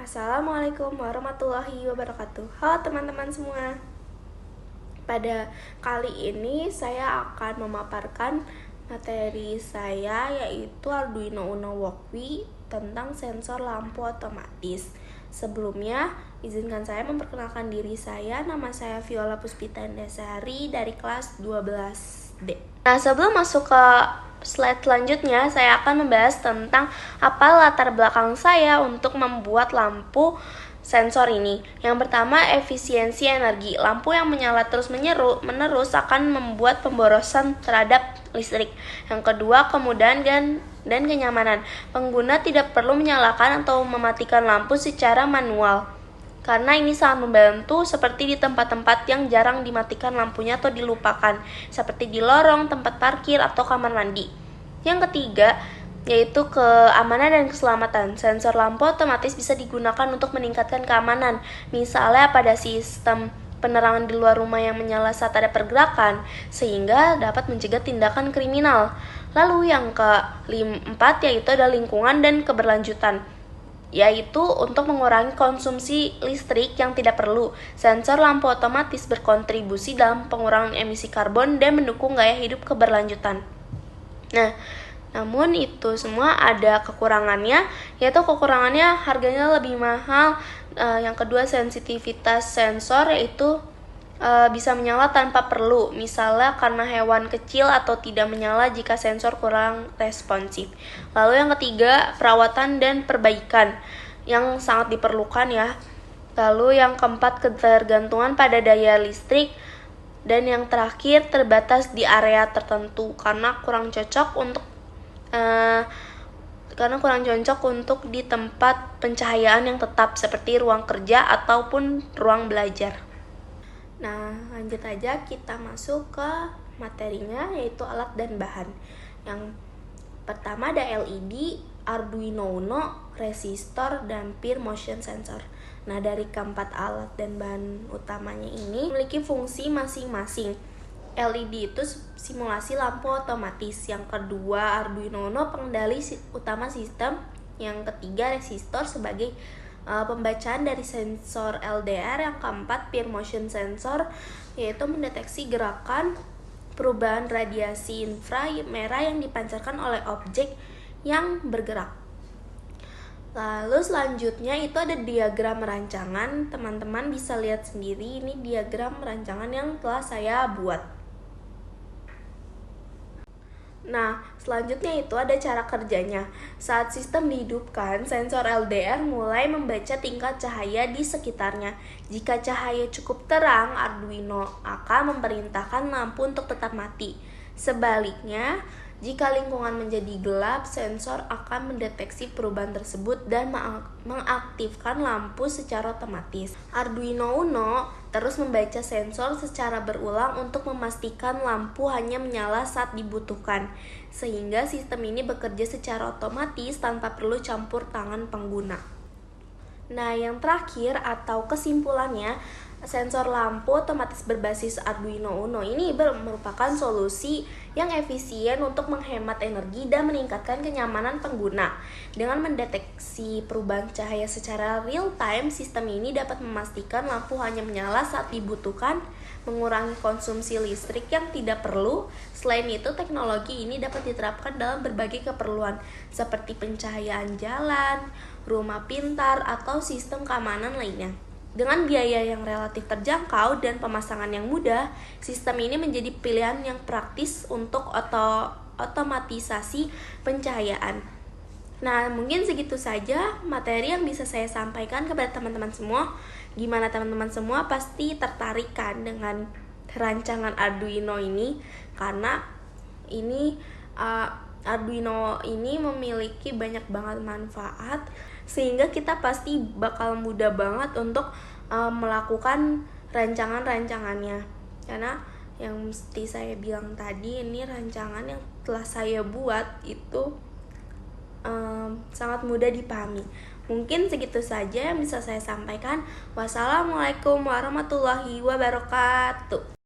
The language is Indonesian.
Assalamualaikum warahmatullahi wabarakatuh. Halo teman-teman semua. Pada kali ini saya akan memaparkan materi saya, yaitu Arduino Uno Walkway tentang sensor lampu otomatis. Sebelumnya, izinkan saya memperkenalkan diri saya. Nama saya Viola Puspita Indasari dari kelas 12D. Nah, sebelum masuk ke slide selanjutnya, saya akan membahas tentang apa latar belakang saya untuk membuat lampu sensor ini. Yang pertama, efisiensi energi. Lampu yang menyala terus-menerus akan membuat pemborosan terhadap listrik. Yang kedua, kemudahan dan kenyamanan. Pengguna tidak perlu menyalakan atau mematikan lampu secara manual, karena ini sangat membantu seperti di tempat-tempat yang jarang dimatikan lampunya atau dilupakan, seperti di lorong, tempat parkir, atau kamar mandi. Yang ketiga, yaitu keamanan dan keselamatan. Sensor lampu otomatis bisa digunakan untuk meningkatkan keamanan, misalnya pada sistem penerangan di luar rumah yang menyala saat ada pergerakan, sehingga dapat mencegah tindakan kriminal. Lalu yang keempat, yaitu ada lingkungan dan keberlanjutan, yaitu untuk mengurangi konsumsi listrik yang tidak perlu. Sensor lampu otomatis berkontribusi dalam pengurangan emisi karbon dan mendukung gaya hidup keberlanjutan. Nah, namun itu semua ada kekurangannya, yaitu kekurangannya harganya lebih mahal. Yang kedua, sensitivitas sensor, yaitu bisa menyala tanpa perlu, misalnya karena hewan kecil, atau tidak menyala jika sensor kurang responsif. Lalu yang ketiga, perawatan dan perbaikan yang sangat diperlukan ya. Lalu yang keempat, ketergantungan pada daya listrik. Dan yang terakhir, terbatas di area tertentu karena kurang cocok untuk di tempat pencahayaan yang tetap seperti ruang kerja ataupun ruang belajar. Nah, lanjut aja kita masuk ke materinya, yaitu alat dan bahan. Yang pertama ada LED, Arduino Uno, resistor, dan peer motion sensor. Nah, dari keempat alat dan bahan utamanya ini memiliki fungsi masing-masing. LED itu simulasi lampu otomatis. Yang kedua, Arduino Uno pengendali utama sistem. Yang ketiga, resistor sebagai pembacaan dari sensor LDR. Yang keempat, peer motion sensor, yaitu mendeteksi gerakan perubahan radiasi inframerah yang dipancarkan oleh objek yang bergerak. Lalu selanjutnya itu ada diagram rancangan. Teman-teman bisa lihat sendiri, ini diagram rancangan yang telah saya buat. Nah, selanjutnya itu ada cara kerjanya. Saat sistem dihidupkan, sensor LDR mulai membaca tingkat cahaya di sekitarnya. Jika cahaya cukup terang, Arduino akan memerintahkan lampu untuk tetap mati. Sebaliknya, jika lingkungan menjadi gelap, sensor akan mendeteksi perubahan tersebut dan mengaktifkan lampu secara otomatis. Arduino Uno terus membaca sensor secara berulang untuk memastikan lampu hanya menyala saat dibutuhkan, sehingga sistem ini bekerja secara otomatis tanpa perlu campur tangan pengguna. Nah, yang terakhir atau kesimpulannya, sensor lampu otomatis berbasis Arduino Uno ini merupakan solusi yang efisien untuk menghemat energi dan meningkatkan kenyamanan pengguna. Dengan mendeteksi perubahan cahaya secara real time, sistem ini dapat memastikan lampu hanya menyala saat dibutuhkan, mengurangi konsumsi listrik yang tidak perlu. Selain itu, teknologi ini dapat diterapkan dalam berbagai keperluan seperti pencahayaan jalan, rumah pintar, atau sistem keamanan lainnya. Dengan biaya yang relatif terjangkau dan pemasangan yang mudah, sistem ini menjadi pilihan yang praktis untuk otomatisasi pencahayaan. Nah, mungkin segitu saja materi yang bisa saya sampaikan kepada teman-teman semua. Gimana teman-teman semua, pasti tertarik kan dengan rancangan Arduino ini? Karena ini Arduino ini memiliki banyak banget manfaat, sehingga kita pasti bakal mudah banget untuk melakukan rancangan-rancangannya. Karena yang mesti saya bilang tadi, ini rancangan yang telah saya buat itu sangat mudah dipahami. Mungkin segitu saja yang bisa saya sampaikan. Wassalamualaikum warahmatullahi wabarakatuh.